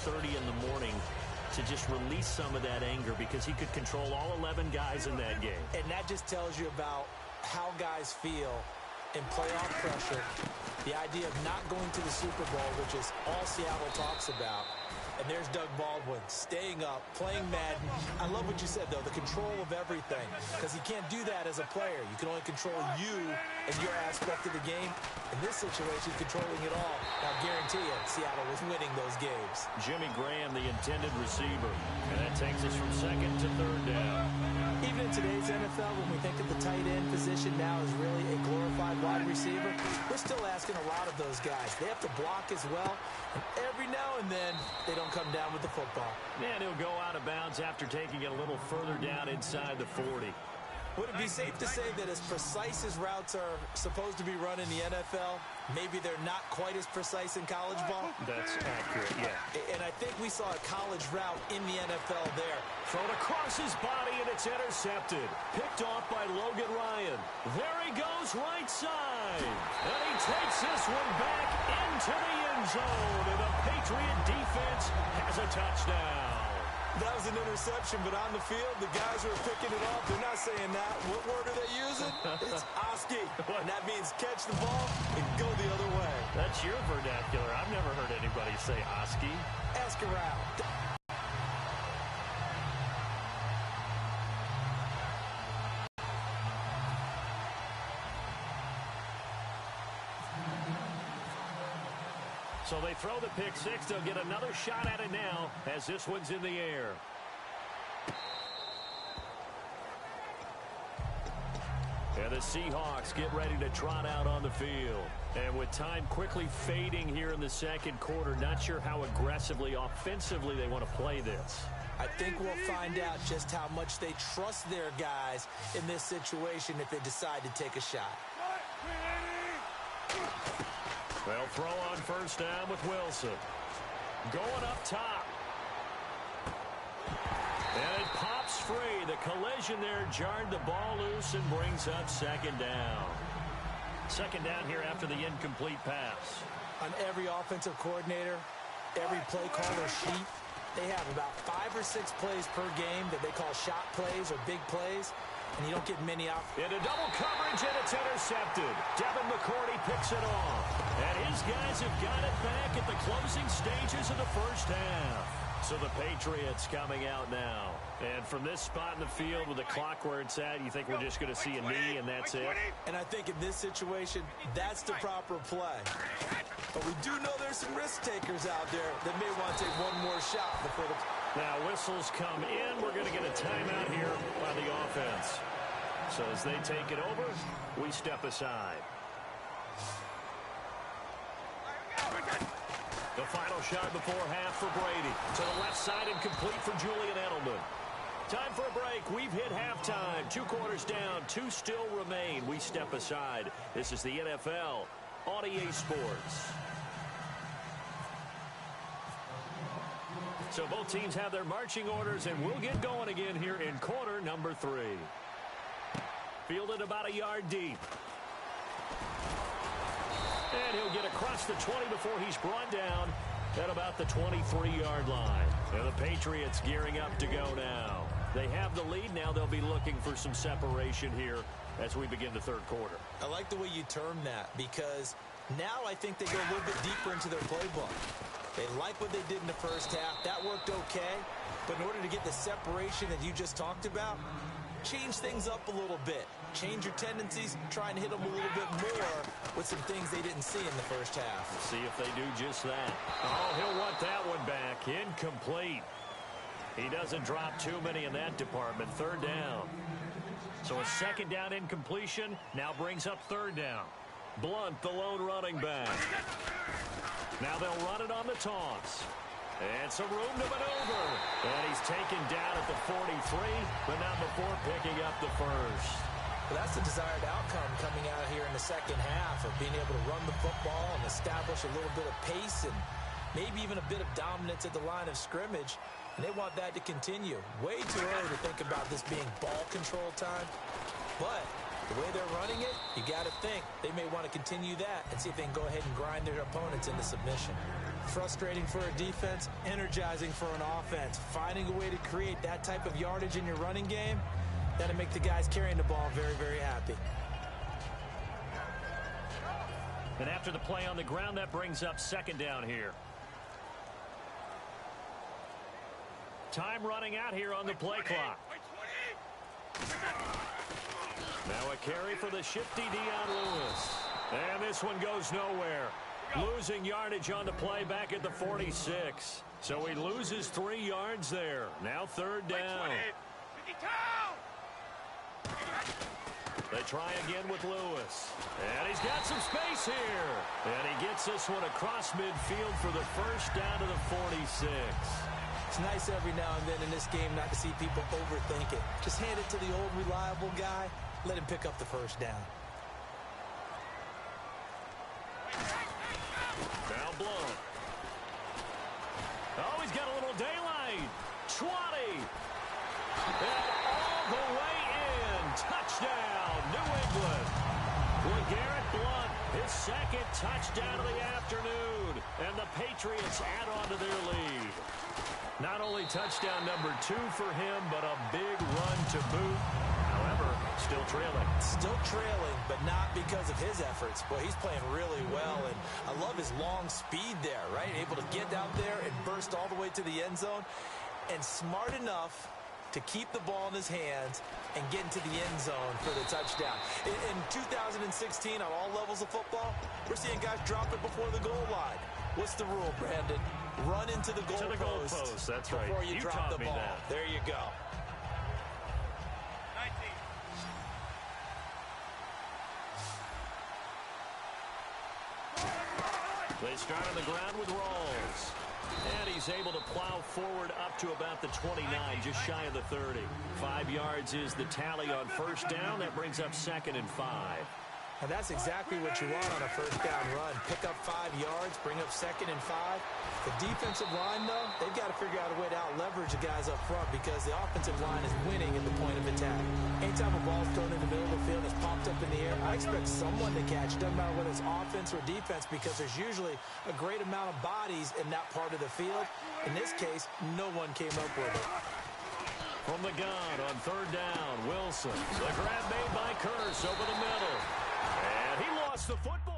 6:30 in the morning to just release some of that anger because he could control all 11 guys in that game. And that just tells you about how guys feel in playoff pressure. The idea of not going to the Super Bowl, which is all Seattle talks about. And there's Doug Baldwin staying up, playing Madden. I love what you said, though, the control of everything. Because you can't do that as a player. You can only control you and your aspect of the game. In this situation, controlling it all. Now, I guarantee you, Seattle was winning those games. Jimmy Graham, the intended receiver. And that takes us from second to third down. Even in today's NFL, when we think of the tight end position now as really a glorified wide receiver, we're still asking a lot of those guys. They have to block as well. And every now and then, they don't come down with the football. And he'll go out of bounds after taking it a little further down inside the 40. Would it be safe to say that as precise as routes are supposed to be run in the NFL, maybe they're not quite as precise in college ball? That's accurate, yeah. And I think we saw a college route in the NFL there. Thrown across his body, and it's intercepted. Picked off by Logan Ryan. There he goes, right side. And he takes this one back into the end zone. And the Patriot defense has a touchdown. That was an interception, but on the field, the guys who are picking it off, they're not saying that. What word are they using? It's Oski. And that means catch the ball and go the other way. That's your vernacular. I've never heard anybody say Oski. Ask around. So they throw the pick six. They'll get another shot at it now as this one's in the air. And the Seahawks get ready to trot out on the field. And with time quickly fading here in the second quarter, not sure how aggressively, offensively they want to play this. I think we'll find out just how much they trust their guys in this situation if they decide to take a shot. They'll throw on first down with Wilson. Going up top. And it pops free. The collision there jarred the ball loose and brings up second down. Second down here after the incomplete pass. On every offensive coordinator, every play caller sheet, they have about 5 or 6 plays per game that they call shot plays or big plays. And you don't get many out. Into double coverage, and it's intercepted. Devin McCourty picks it off. And his guys have got it back at the closing stages of the first half. So the Patriots coming out now. And from this spot in the field with the clock where it's at, you think we're just going to see a knee and that's it? And I think in this situation, that's the proper play. But we do know there's some risk takers out there that may want to take one more shot before the... Now whistles come in. We're going to get a timeout here by the offense. So as they take it over, we step aside. The final shot before half for Brady. To the left side and complete for Julian Edelman. Time for a break. We've hit halftime. 2 quarters down. 2 still remain. We step aside. This is the NFL on EA Sports. So both teams have their marching orders, and we'll get going again here in quarter number 3. Fielded about a yard deep. And he'll get across the 20 before he's brought down at about the 23-yard line. And the Patriots gearing up to go now. They have the lead. Now they'll be looking for some separation here as we begin the third quarter. I like the way you term that because now I think they go a little bit deeper into their playbook. They like what they did in the first half. That worked okay. But in order to get the separation that you just talked about, change things up a little bit. Change your tendencies, try and hit them a little bit more with some things they didn't see in the first half. See if they do just that. Oh, he'll want that one back. Incomplete. He doesn't drop too many in that department. Third down. So a second down incompletion now brings up third down. Blunt, the lone running back. Now they'll run it on the toss. And some room to maneuver. And he's taken down at the 43, but not before picking up the first. Well, that's the desired outcome coming out here in the second half of being able to run the football and establish a little bit of pace and maybe even a bit of dominance at the line of scrimmage. And they want that to continue. Way too early to think about this being ball control time. But the way they're running it, you got to think they may want to continue that and see if they can go ahead and grind their opponents into submission. Frustrating for a defense, energizing for an offense. Finding a way to create that type of yardage in your running game, that'll make the guys carrying the ball very, very happy. And after the play on the ground, that brings up second down here. Time running out here on the play clock. Now a carry for the shifty Dion Lewis. And this one goes nowhere. Losing yardage on the play back at the 46. So he loses 3 yards there. Now third down. They try again with Lewis. And he's got some space here. And he gets this one across midfield for the first down to the 46. It's nice every now and then in this game not to see people overthink it. Just hand it to the old reliable guy. Let him pick up the first down. Now blown. Oh, he's got a little daylight. 20. And all the way in. Touchdown, New England. LeGarrette Blount, his second touchdown of the afternoon. And the Patriots add on to their lead. Not only touchdown number 2 for him, but a big run to boot. However, still trailing. Still trailing, but not because of his efforts. Boy, he's playing really well, and I love his long speed there, right? Able to get out there and burst all the way to the end zone, and smart enough to keep the ball in his hands and get into the end zone for the touchdown. In 2016, on all levels of football, we're seeing guys drop it before the goal line. What's the rule, Brandon? Run into the goalpost. That's right. Before you drop the ball. There you go. They start on the ground with Rawls. And he's able to plow forward up to about the 29, just shy of the 30. 5 yards is the tally on first down. That brings up second and 5. And that's exactly what you want on a first down run. Pick up 5 yards, bring up second and 5. The defensive line, though, they've got to figure out a way to out-leverage the guys up front because the offensive line is winning at the point of attack. Anytime a ball's thrown in the middle of the field and it's popped up in the air, I expect someone to catch it. Doesn't matter whether it's offense or defense because there's usually a great amount of bodies in that part of the field. In this case, no one came up with it. From the gun on third down, Wilson. The grab made by Curse over the middle. And he lost the football.